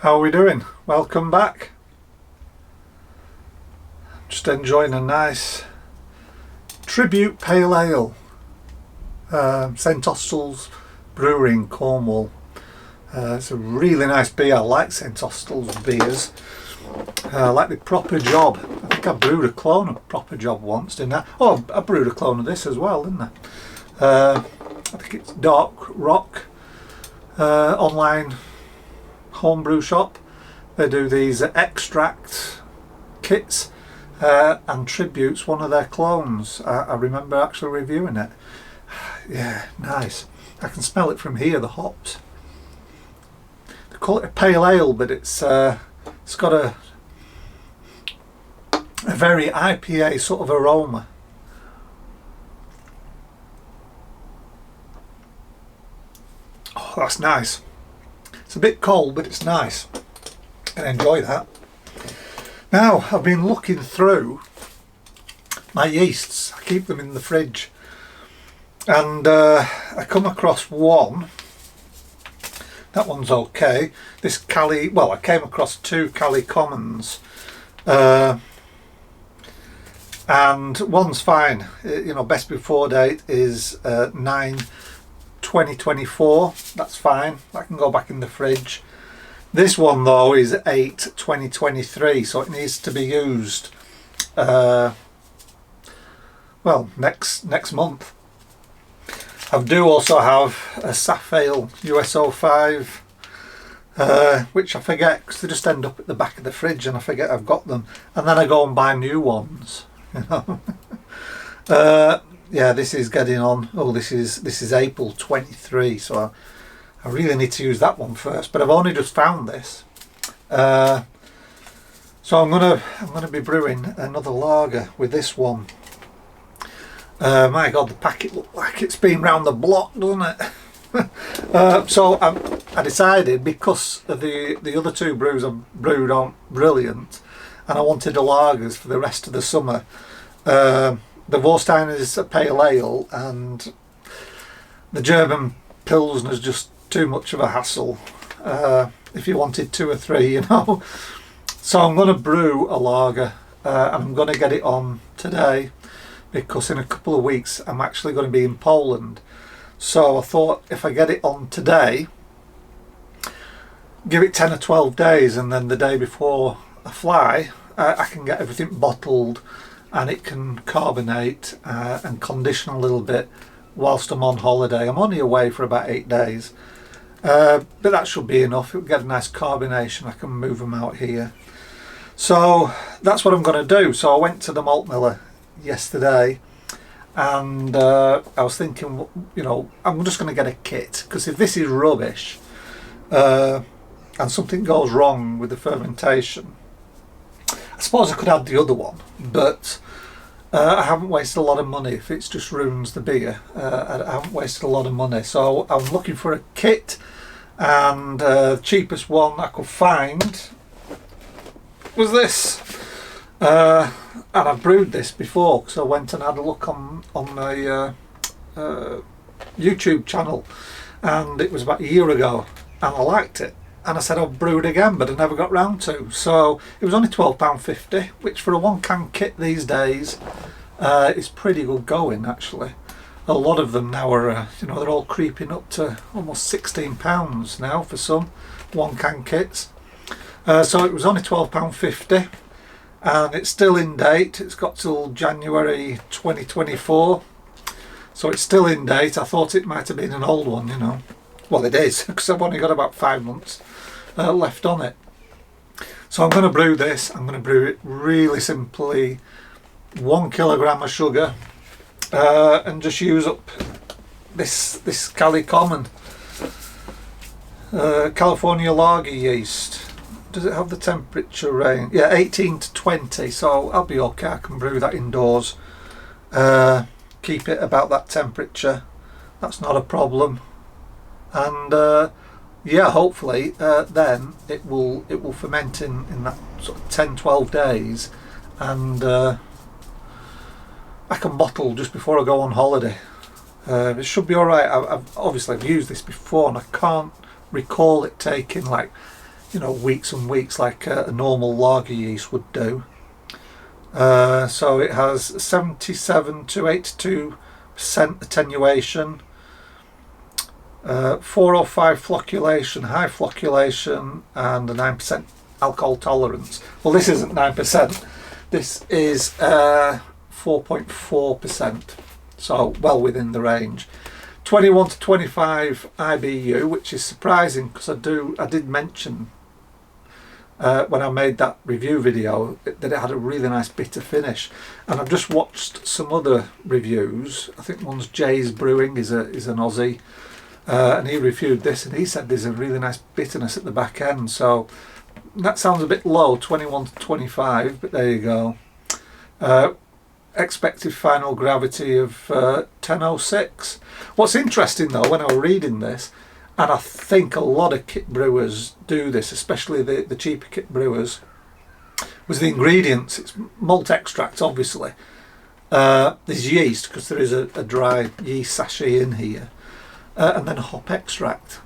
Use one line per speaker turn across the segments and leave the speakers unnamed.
How are we doing? Welcome back. Just enjoying a nice tribute pale ale. St Austell's Brewery in Cornwall. It's a really nice beer. I like St Austell's beers. I like the Proper Job. I think I brewed a clone of Proper Job once, didn't I? Oh, I brewed a clone of this as well, didn't I? I think it's Dark Rock online homebrew shop. They do these extract kits and tributes one of their clones. I remember actually reviewing it. Yeah, nice. I can smell it from here, the hops. They call it a pale ale, but it's got a very IPA sort of aroma. Oh, that's nice. It's a bit cold, but it's nice. I enjoy that. Now, I've been looking through my yeasts. I keep them in the fridge. And I come across one. That one's okay. This Cali, well, I came across two Cali Commons. And one's fine. You know, best before date is 9/2024. That's fine. That can go back in the fridge. This one though is 8/2023, so it needs to be used well, next month. I do also have a Safale USO5, which I forget because they just end up at the back of the fridge and I forget I've got them, and then I go and buy new ones. You know. Yeah, this is getting on. Oh, this is April 23, so I really need to use that one first. But I've only just found this, so I'm gonna be brewing another lager with this one. My God, the packet looks like it's been round the block, doesn't it? So I decided, because of the other two brews I've brewed aren't brilliant, and I wanted a lagers for the rest of the summer. The Vorstein is a pale ale, and the German Pilsner is just too much of a hassle. If you wanted two or three, you know. So I'm going to brew a lager, and I'm going to get it on today, because in a couple of weeks I'm actually going to be in Poland. So I thought, if I get it on today, give it 10 or 12 days, and then the day before I fly, I can get everything bottled and it can carbonate and condition a little bit whilst I'm on holiday. I'm only away for about 8 days, but that should be enough. It'll get a nice carbonation. I can move them out here. So that's what I'm going to do. So I went to the malt miller yesterday, and I was thinking, you know, I'm just going to get a kit, because if this is rubbish and something goes wrong with the fermentation, I suppose I could add the other one, but I haven't wasted a lot of money if it just ruins the beer. I haven't wasted a lot of money, so I'm looking for a kit, and the cheapest one I could find was this. And I've brewed this before, because I went and had a look on my YouTube channel, and it was about a year ago, and I liked it, and I said I'll brew it again, but I never got round to. So it was only £12.50, which for a one can kit these days is pretty good going, actually. A lot of them now are, you know, they're all creeping up to almost £16 now for some one can kits. So it was only £12.50. And it's still in date. It's got till January 2024, so it's still in date. I thought it might have been an old one, you know. Well, it is, because I've only got about 5 months left on it. So I'm going to brew this. I'm going to brew it really simply, 1 kilogram of sugar, and just use up this Cali Common California Lager yeast. Does it have the temperature range? Yeah, 18 to 20, so I'll be okay. I can brew that indoors. Keep it about that temperature. That's not a problem. And yeah, hopefully then it will ferment in that sort of 10-12 days, and I can bottle just before I go on holiday. It should be alright. I've used this before, and I can't recall it taking like you know, weeks and weeks like a normal lager yeast would do. So it has 77 to 82% attenuation, 405 flocculation, high flocculation, and a 9% alcohol tolerance. Well, this isn't 9%, this is 4.4%, so well within the range. 21 to 25 IBU, which is surprising because I did mention when I made that review video that it had a really nice bitter finish, and I've just watched some other reviews. I think one's Jay's Brewing is an Aussie, and he reviewed this and he said there's a really nice bitterness at the back end, so that sounds a bit low, 21 to 25, but there you go. Expected final gravity of 10.06. What's interesting though, when I was reading this, and I think a lot of kit brewers do this, especially the cheaper kit brewers, was the ingredients. It's malt extract, obviously. There's yeast, because there is a dry yeast sachet in here, and then hop extract.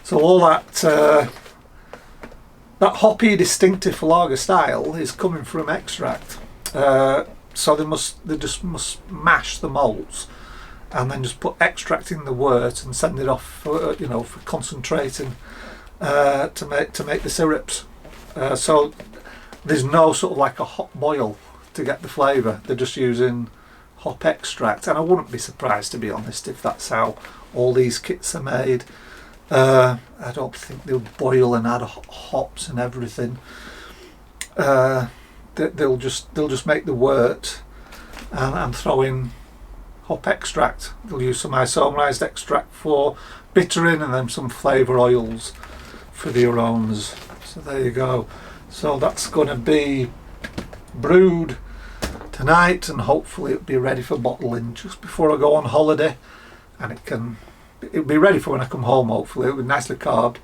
So all that hoppy, distinctive lager style is coming from extract. So they just must mash the malts and then just put extract in the wort and send it off for, you know, for concentrating to make the syrups. So there's no sort of like a hot boil to get the flavour. They're just using hop extract, and I wouldn't be surprised, to be honest, if that's how all these kits are made. I don't think they'll boil and add hops and everything. They'll just make the wort and throw in hop extract. They'll use some isomerized extract for bittering, and then some flavour oils for the aromas. So there you go. So that's going to be brewed tonight, and hopefully it'll be ready for bottling just before I go on holiday, and it'll be ready for when I come home. Hopefully it'll be nicely carved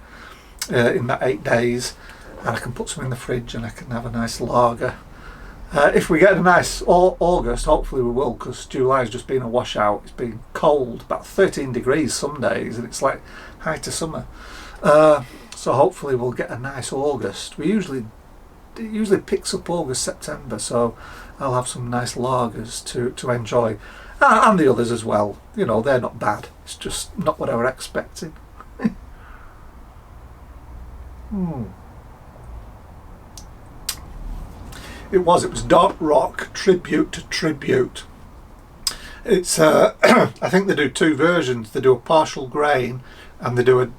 in that 8 days, and I can put some in the fridge and I can have a nice lager. If we get a nice August, hopefully we will, because July's just been a washout. It's been cold, about 13 degrees some days, and it's like height to summer. So hopefully we'll get a nice August. It usually picks up August, September, so I'll have some nice lagers to enjoy. And the others as well. You know, they're not bad. It's just not what I were expecting. It was Dark Rock Tribute to Tribute. It's I think they do two versions. They do a partial grain, and they do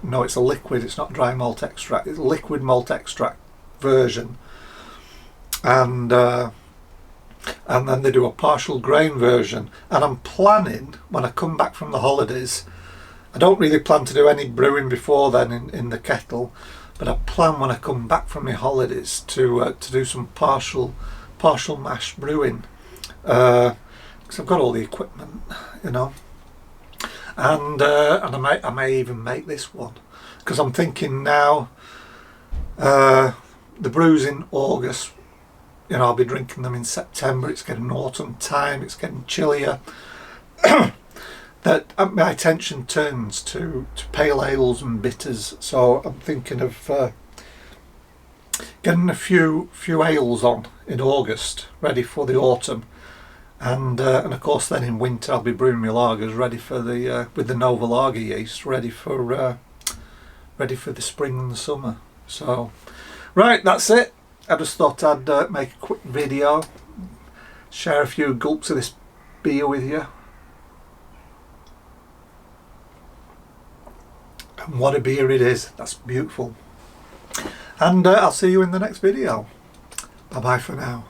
no, it's a liquid. It's not dry malt extract. It's a liquid malt extract version, and then they do a partial grain version. And I'm planning, when I come back from the holidays, I don't really plan to do any brewing before then in the kettle, but I plan when I come back from my holidays to do some partial mash brewing, because I've got all the equipment, you know, and I may even make this one, because I'm thinking now the brews in August, you know, I'll be drinking them in September. It's getting autumn time, it's getting chillier. That my attention turns to pale ales and bitters, so I'm thinking of getting a few ales on in August, ready for the autumn, and of course then in winter I'll be brewing my lagers ready for the with the Nova Lager yeast, ready for the spring and the summer. So right, that's it. I just thought I'd make a quick video, share a few gulps of this beer with you. And what a beer it is. That's beautiful. And I'll see you in the next video. Bye bye for now.